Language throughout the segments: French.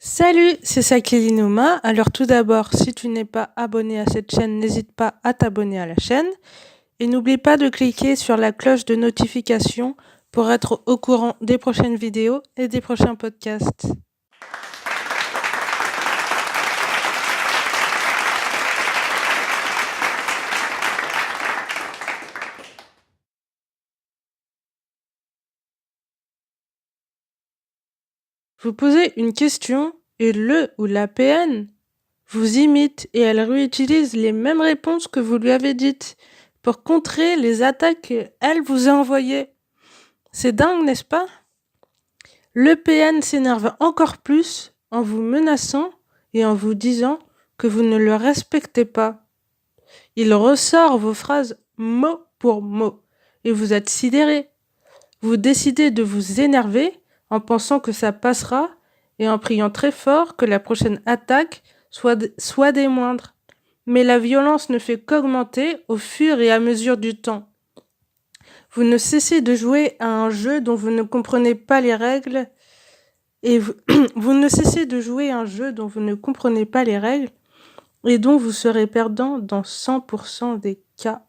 Salut, c'est Sakili Nouma. Alors tout d'abord, si tu n'es pas abonné à cette chaîne, n'hésite pas à t'abonner à la chaîne. Et n'oublie pas de cliquer sur la cloche de notification pour être au courant des prochaines vidéos et des prochains podcasts. Vous posez une question et le ou la PN vous imite et elle réutilise les mêmes réponses que vous lui avez dites pour contrer les attaques qu'elle vous a envoyées. C'est dingue, n'est-ce pas? Le PN s'énerve encore plus en vous menaçant et en vous disant que vous ne le respectez pas. Il ressort vos phrases mot pour mot et vous êtes sidéré. Vous décidez de vous énerver en pensant que ça passera et en priant très fort que la prochaine attaque soit des moindres. Mais la violence ne fait qu'augmenter au fur et à mesure du temps. Vous ne cessez de jouer à un jeu dont vous ne comprenez pas les règles et vous ne cessez de jouer à un jeu dont vous ne comprenez pas les règles et dont vous serez perdant dans 100% des cas.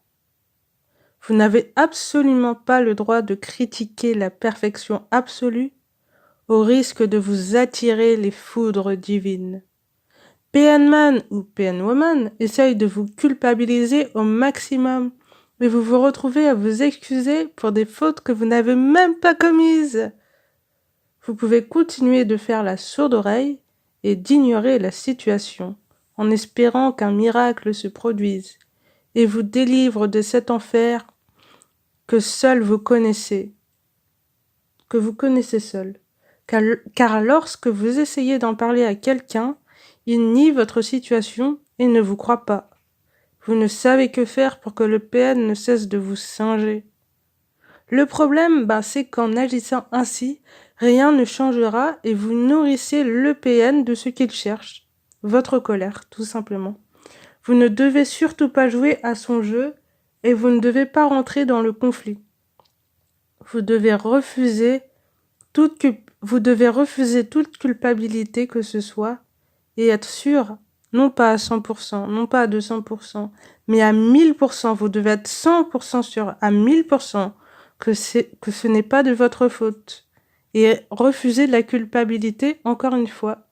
Vous n'avez absolument pas le droit de critiquer la perfection absolue au risque de vous attirer les foudres divines. PN Man ou PN Woman essaye de vous culpabiliser au maximum, mais vous vous retrouvez à vous excuser pour des fautes que vous n'avez même pas commises. Vous pouvez continuer de faire la sourde oreille et d'ignorer la situation en espérant qu'un miracle se produise et vous délivre de cet enfer que seul vous connaissez, que vous connaissez seul. Car lorsque vous essayez d'en parler à quelqu'un, il nie votre situation et ne vous croit pas. Vous ne savez que faire pour que le PN ne cesse de vous singer. Le problème, c'est qu'en agissant ainsi, rien ne changera et vous nourrissez le PN de ce qu'il cherche. Votre colère, tout simplement. Vous ne devez surtout pas jouer à son jeu et vous ne devez pas rentrer dans le conflit. Vous devez refuser toute culpabilité que ce soit et être sûr, non pas à 100%, non pas à 200%, mais à 1000%. Vous devez être 100% sûr, à 1000%, que ce n'est pas de votre faute. Et refuser la culpabilité encore une fois.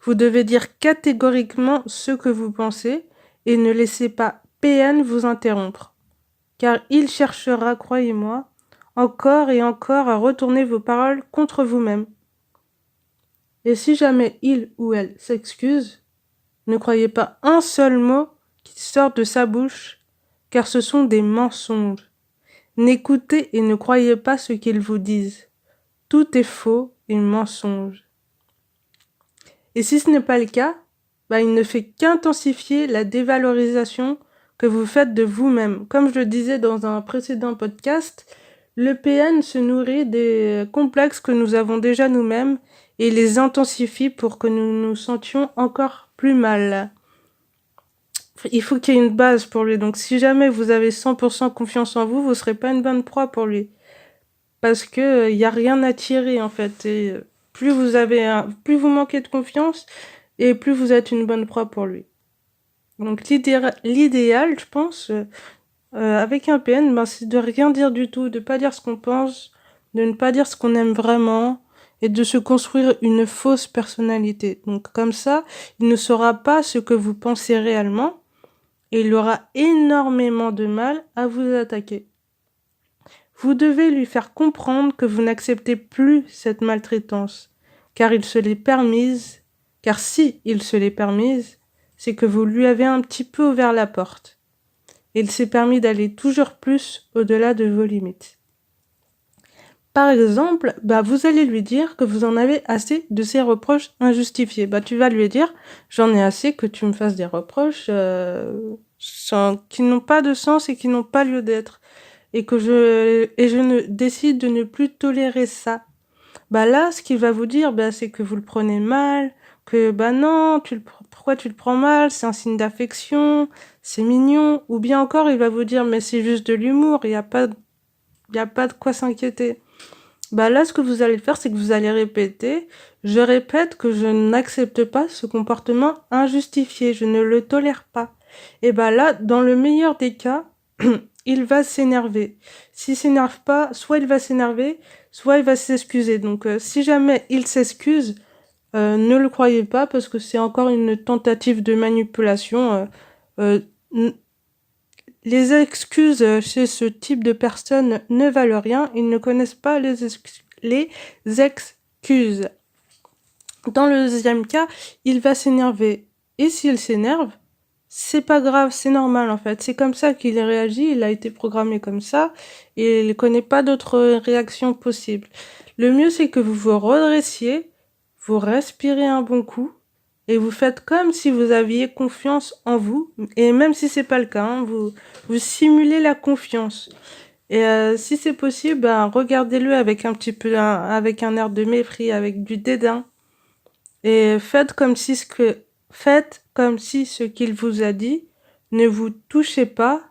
Vous devez dire catégoriquement ce que vous pensez et ne laissez pas PN vous interrompre. Car il cherchera, croyez-moi, encore et encore à retourner vos paroles contre vous-même. Et si jamais il ou elle s'excuse, ne croyez pas un seul mot qui sorte de sa bouche, car ce sont des mensonges. N'écoutez et ne croyez pas ce qu'ils vous disent. Tout est faux et mensonge. Et si ce n'est pas le cas, il ne fait qu'intensifier la dévalorisation que vous faites de vous-même. Comme je le disais dans un précédent podcast, le PN se nourrit des complexes que nous avons déjà nous-mêmes et les intensifie pour que nous nous sentions encore plus mal. Il faut qu'il y ait une base pour lui. Donc si jamais vous avez 100% confiance en vous, vous ne serez pas une bonne proie pour lui. Parce que y a rien à tirer en fait. Et plus vous manquez de confiance et plus vous êtes une bonne proie pour lui. Donc l'idéal, je pense, avec un PN, c'est de rien dire du tout, de pas dire ce qu'on pense, de ne pas dire ce qu'on aime vraiment et de se construire une fausse personnalité. Donc comme ça, il ne saura pas ce que vous pensez réellement et il aura énormément de mal à vous attaquer. Vous devez lui faire comprendre que vous n'acceptez plus cette maltraitance, car si il se l'est permise, c'est que vous lui avez un petit peu ouvert la porte. Il s'est permis d'aller toujours plus au-delà de vos limites. Par exemple, vous allez lui dire que vous en avez assez de ces reproches injustifiés. Tu vas lui dire, j'en ai assez que tu me fasses des reproches qui n'ont pas de sens et qui n'ont pas lieu d'être. Et je décide de ne plus tolérer ça. Là, ce qu'il va vous dire, c'est que vous le prenez mal, que non, pourquoi tu le prends mal, c'est un signe d'affection, c'est mignon, ou bien encore il va vous dire mais c'est juste de l'humour, il y a pas de quoi s'inquiéter. Là, ce que vous allez faire, c'est que vous allez répéter Je répète que je n'accepte pas ce comportement injustifié, je ne le tolère pas. Et ben là, dans le meilleur des cas, il va s'énerver. S'il s'énerve pas, soit il va s'énerver, soit il va s'excuser. Donc si jamais il s'excuse, ne le croyez pas parce que c'est encore une tentative de manipulation. Euh, n- les excuses chez ce type de personnes ne valent rien. Ils ne connaissent pas les excuses. Dans le deuxième cas, il va s'énerver. Et s'il s'énerve, c'est pas grave, c'est normal en fait. C'est comme ça qu'il réagit, il a été programmé comme ça et il ne connaît pas d'autres réactions possibles. Le mieux, c'est que vous vous redressiez, vous respirez un bon coup et vous faites comme si vous aviez confiance en vous. Et même si c'est pas le cas, hein, vous simulez la confiance. Et si c'est possible, ben, regardez-le avec un petit peu, avec un air de mépris, avec du dédain. Et faites comme si ce qu'il vous a dit ne vous touchait pas,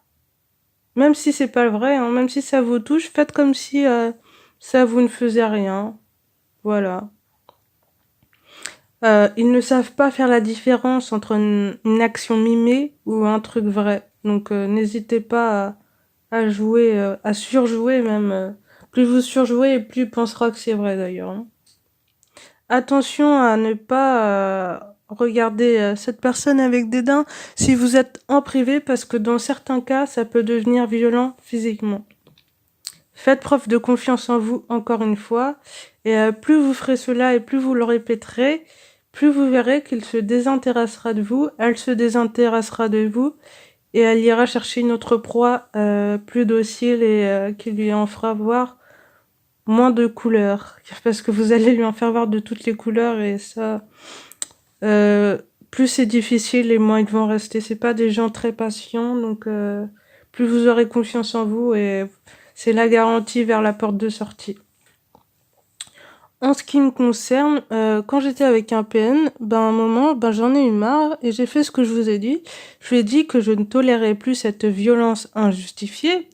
même si c'est pas vrai, hein, même si ça vous touche, faites comme si ça vous ne faisait rien. Voilà. Ils ne savent pas faire la différence entre une action mimée ou un truc vrai. Donc n'hésitez pas à jouer, à surjouer même. Plus vous surjouez, plus il pensera que c'est vrai d'ailleurs, hein. Attention à ne pas regarder cette personne avec dédain si vous êtes en privé parce que dans certains cas, ça peut devenir violent physiquement. Faites preuve de confiance en vous encore une fois et plus vous ferez cela et plus vous le répéterez, plus vous verrez qu'il se désintéressera de vous, elle se désintéressera de vous et elle ira chercher une autre proie plus docile et qui lui en fera voir moins de couleurs, parce que vous allez lui en faire voir de toutes les couleurs et ça, euh, plus c'est difficile et moins ils vont rester. C'est pas des gens très patients, donc plus vous aurez confiance en vous et c'est la garantie vers la porte de sortie. En ce qui me concerne, quand j'étais avec un PN, ben à un moment, ben j'en ai eu marre et j'ai fait ce que je vous ai dit. Je lui ai dit que je ne tolérais plus cette violence injustifiée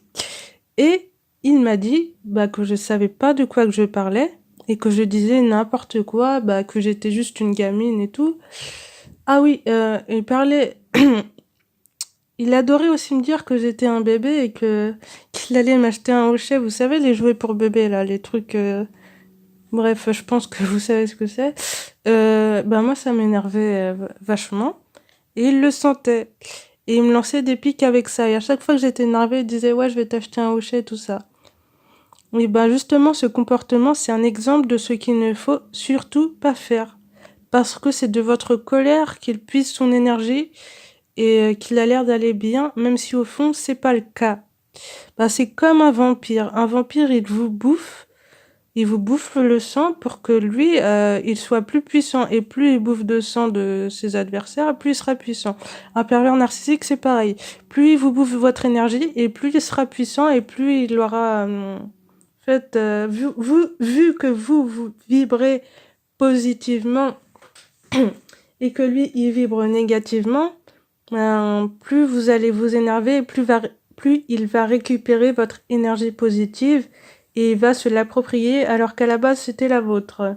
et il m'a dit bah, que je savais pas de quoi que je parlais et que je disais n'importe quoi, bah, que j'étais juste une gamine et tout. Ah oui, il parlait, il adorait aussi me dire que j'étais un bébé et que qu'il allait m'acheter un hochet, vous savez, les jouets pour bébé là, les trucs. Bref, je pense que vous savez ce que c'est. Bah moi, ça m'énervait vachement et il le sentait. Et il me lançait des piques avec ça. Et à chaque fois que j'étais énervée, il disait ouais, je vais t'acheter un hochet, tout ça. Oui, ben justement, ce comportement, c'est un exemple de ce qu'il ne faut surtout pas faire. Parce que c'est de votre colère qu'il puise son énergie et qu'il a l'air d'aller bien, même si au fond, c'est pas le cas. Ben, c'est comme un vampire. Un vampire, il vous bouffe le sang pour que lui, il soit plus puissant. Et plus il bouffe de sang de ses adversaires, plus il sera puissant. Un pervers narcissique, c'est pareil. Plus il vous bouffe votre énergie, et plus il sera puissant, et plus il aura... en fait, vu que vous vibrez positivement et que lui, il vibre négativement, plus vous allez vous énerver, plus il va récupérer votre énergie positive et il va se l'approprier alors qu'à la base, c'était la vôtre.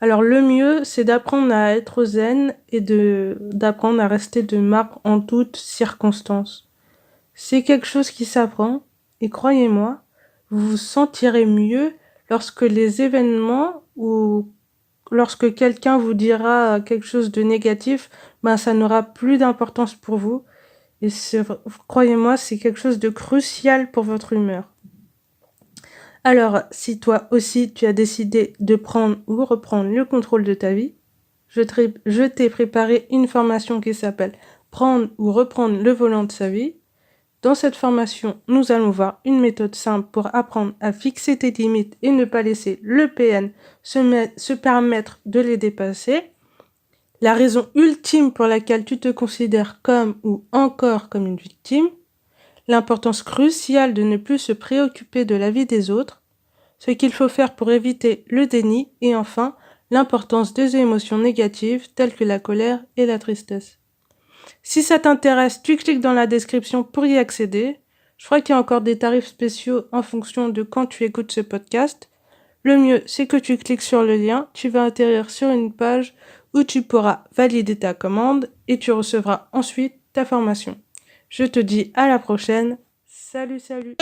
Alors le mieux, c'est d'apprendre à être zen et d'apprendre à rester de marque en toutes circonstances. C'est quelque chose qui s'apprend et croyez-moi, vous vous sentirez mieux lorsque les événements ou lorsque quelqu'un vous dira quelque chose de négatif, ben ça n'aura plus d'importance pour vous. Et croyez-moi, c'est quelque chose de crucial pour votre humeur. Alors, si toi aussi tu as décidé de prendre ou reprendre le contrôle de ta vie, je t'ai préparé une formation qui s'appelle Prendre ou reprendre le volant de sa vie. Dans cette formation, nous allons voir une méthode simple pour apprendre à fixer tes limites et ne pas laisser le PN se permettre de les dépasser. La raison ultime pour laquelle tu te considères comme ou encore comme une victime. L'importance cruciale de ne plus se préoccuper de la vie des autres. Ce qu'il faut faire pour éviter le déni. Et enfin, l'importance des émotions négatives telles que la colère et la tristesse. Si ça t'intéresse, tu cliques dans la description pour y accéder. Je crois qu'il y a encore des tarifs spéciaux en fonction de quand tu écoutes ce podcast. Le mieux, c'est que tu cliques sur le lien, tu vas atterrir sur une page où tu pourras valider ta commande et tu recevras ensuite ta formation. Je te dis à la prochaine. Salut, salut!